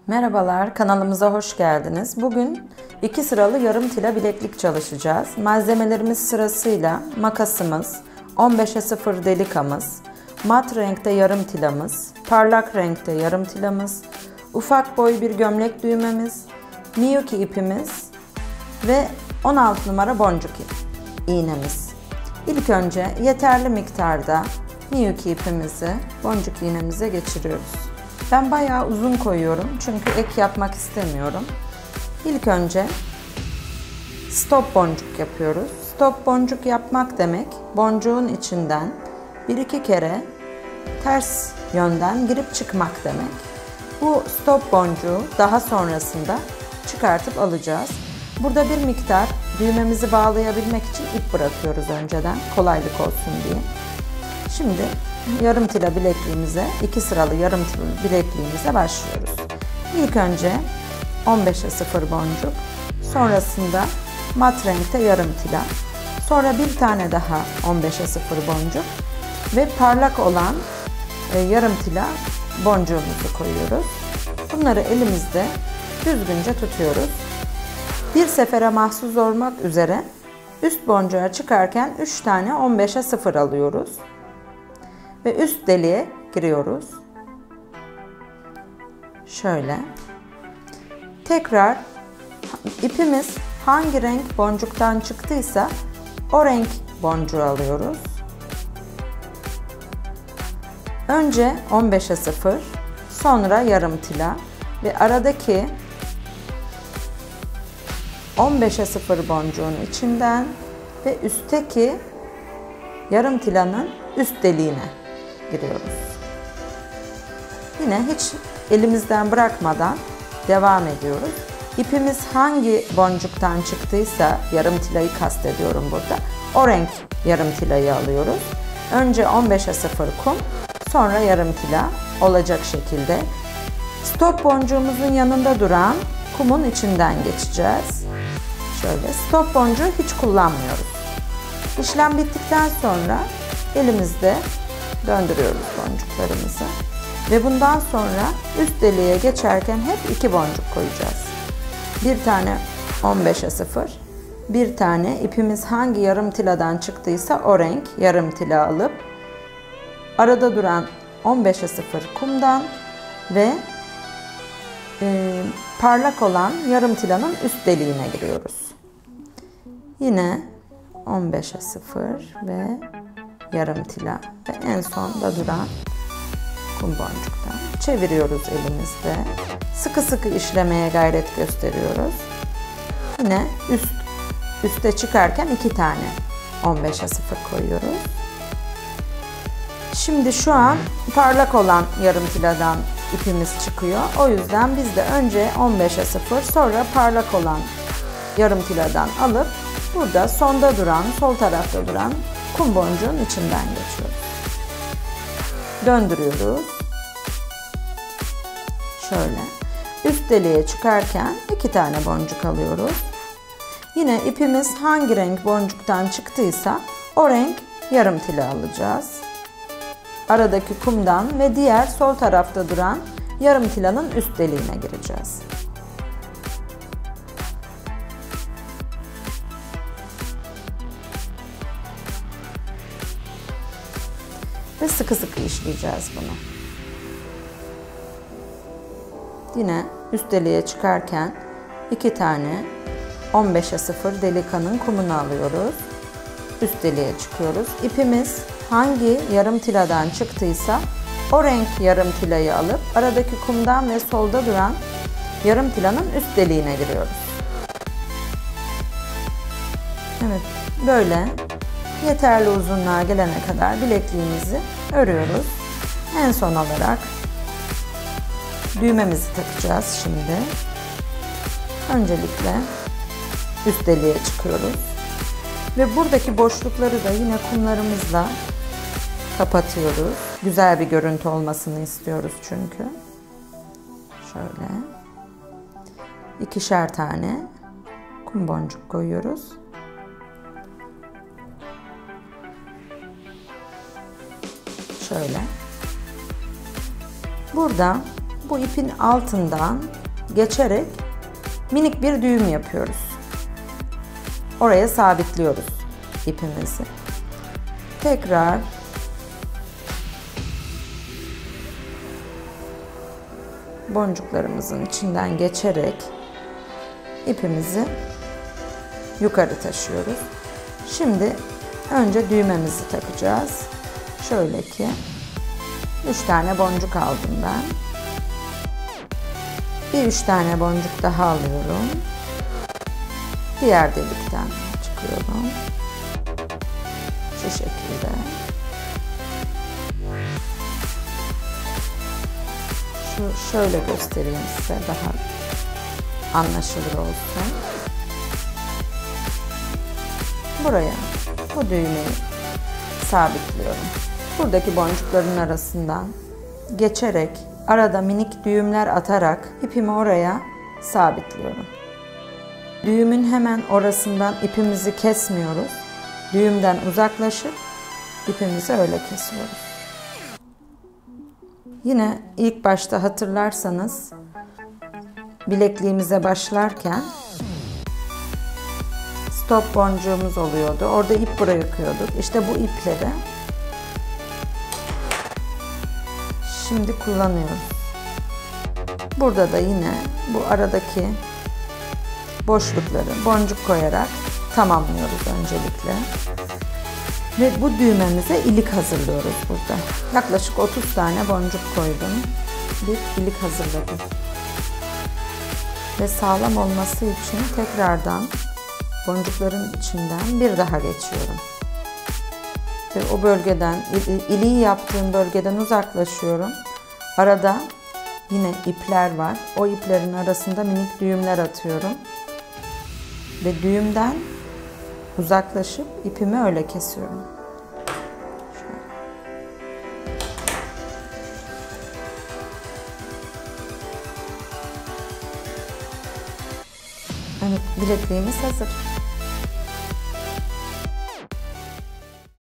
Merhabalar, kanalımıza hoş geldiniz. Bugün 2 sıralı yarım tila bileklik çalışacağız. Malzemelerimiz sırasıyla makasımız, 15'e 0 delikamız, mat renkte yarım tilamız, parlak renkte yarım tilamız, ufak boy bir gömlek düğmemiz, Miyuki ipimiz ve 16 numara boncuk iğnemiz. İlk önce yeterli miktarda Miyuki ipimizi boncuk iğnemize geçiriyoruz. Ben bayağı uzun koyuyorum çünkü ek yapmak istemiyorum. İlk önce stop boncuk yapıyoruz. Stop boncuk yapmak demek, boncuğun içinden 1-2 kere ters yönden girip çıkmak demek. Bu stop boncuğu daha sonrasında çıkartıp alacağız. Burada bir miktar düğmemizi bağlayabilmek için ip bırakıyoruz önceden, kolaylık olsun diye. Şimdi yarım tila bilekliğimize, 2 sıralı yarım tila bilekliğimize başlıyoruz. İlk önce 15'e 0 boncuk, sonrasında mat renkte yarım tila, sonra bir tane daha 15'e 0 boncuk ve parlak olan yarım tila boncuğumuzu koyuyoruz. Bunları elimizde düzgünce tutuyoruz. Bir sefere mahsus olmak üzere üst boncuğa çıkarken 3 tane 15'e 0 alıyoruz. Ve üst deliğe giriyoruz. Şöyle. Tekrar ipimiz hangi renk boncuktan çıktıysa o renk boncuğu alıyoruz. Önce 15'e 0, sonra yarım tila ve aradaki 15'e 0 boncuğun içinden ve üstteki yarım tilanın üst deliğine giriyoruz. Yine hiç elimizden bırakmadan devam ediyoruz. İpimiz hangi boncuktan çıktıysa, yarım tilayı kastediyorum burada, o renk yarım tilayı alıyoruz. Önce 15'e 0 kum, sonra yarım tila olacak şekilde stop boncuğumuzun yanında duran kumun içinden geçeceğiz. Şöyle stop boncuğu hiç kullanmıyoruz. İşlem bittikten sonra elimizde döndürüyoruz boncuklarımızı ve bundan sonra üst deliğe geçerken hep 2 boncuk koyacağız. Bir tane 15'e 0, bir tane ipimiz hangi yarım tiladan çıktıysa o renk yarım tila alıp arada duran 15'e 0 kumdan ve parlak olan yarım tilanın üst deliğine giriyoruz. Yine 15'e 0 ve yarım tila ve en sonda duran kum boncuktan çeviriyoruz elimizde. Sıkı sıkı işlemeye gayret gösteriyoruz. Yine üste çıkarken 2 tane 15'e 0 koyuyoruz. Şimdi şu an parlak olan yarım tiladan ipimiz çıkıyor. O yüzden biz de önce 15'e 0, sonra parlak olan yarım tiladan alıp burada sonda duran, sol tarafta duran kum boncuğun içinden geçiyoruz. Döndürüyoruz. Şöyle. Üst deliğe çıkarken 2 tane boncuk alıyoruz. Yine ipimiz hangi renk boncuktan çıktıysa o renk yarım tila alacağız. Aradaki kumdan ve diğer sol tarafta duran yarım tilanın üst deliğine gireceğiz. Ve sıkı sıkı işleyeceğiz bunu. Yine üst deliğe çıkarken 2 tane 15'e 0 delikanın kumunu alıyoruz. Üst deliğe çıkıyoruz. İpimiz hangi yarım tiladan çıktıysa o renk yarım tilayı alıp aradaki kumdan ve solda duran yarım tilanın üst deliğine giriyoruz. Evet, böyle yeterli uzunluğa gelene kadar bilekliğimizi örüyoruz. En son olarak düğmemizi takacağız şimdi. Öncelikle üst deliğe çıkıyoruz. Ve buradaki boşlukları da yine kumlarımızla kapatıyoruz. Güzel bir görüntü olmasını istiyoruz çünkü. Şöyle. 2'şer tane kum boncuk koyuyoruz. Şöyle. Burada bu ipin altından geçerek minik bir düğüm yapıyoruz. Oraya sabitliyoruz ipimizi. Tekrar boncuklarımızın içinden geçerek ipimizi yukarı taşıyoruz. Şimdi önce düğmemizi takacağız. Şöyle ki 3 tane boncuk aldım ben. Bir 3 tane boncuk daha alıyorum. Diğer delikten çıkıyorum. Şu şekilde. Şöyle göstereyim size, daha anlaşılır olsun. Buraya bu düğmeyi sabitliyorum. Buradaki boncukların arasından geçerek, arada minik düğümler atarak ipimi oraya sabitliyorum. Düğümün hemen orasından ipimizi kesmiyoruz. Düğümden uzaklaşıp ipimizi öyle kesiyoruz. Yine ilk başta hatırlarsanız bilekliğimize başlarken stop boncuğumuz oluyordu. Orada ip bırakıyorduk. İşte bu ipleri şimdi kullanıyoruz. Burada da yine bu aradaki boşlukları boncuk koyarak tamamlıyoruz öncelikle. Ve bu düğmemize ilik hazırlıyoruz burada. Yaklaşık 30 tane boncuk koydum. Bir ilik hazırladım. Ve sağlam olması için tekrardan boncukların içinden bir daha geçiyorum. Ve o bölgeden, iliği yaptığım bölgeden uzaklaşıyorum. Arada yine ipler var. O iplerin arasında minik düğümler atıyorum. Ve düğümden uzaklaşıp ipimi öyle kesiyorum. Şöyle. Evet, bilekliğimiz hazır.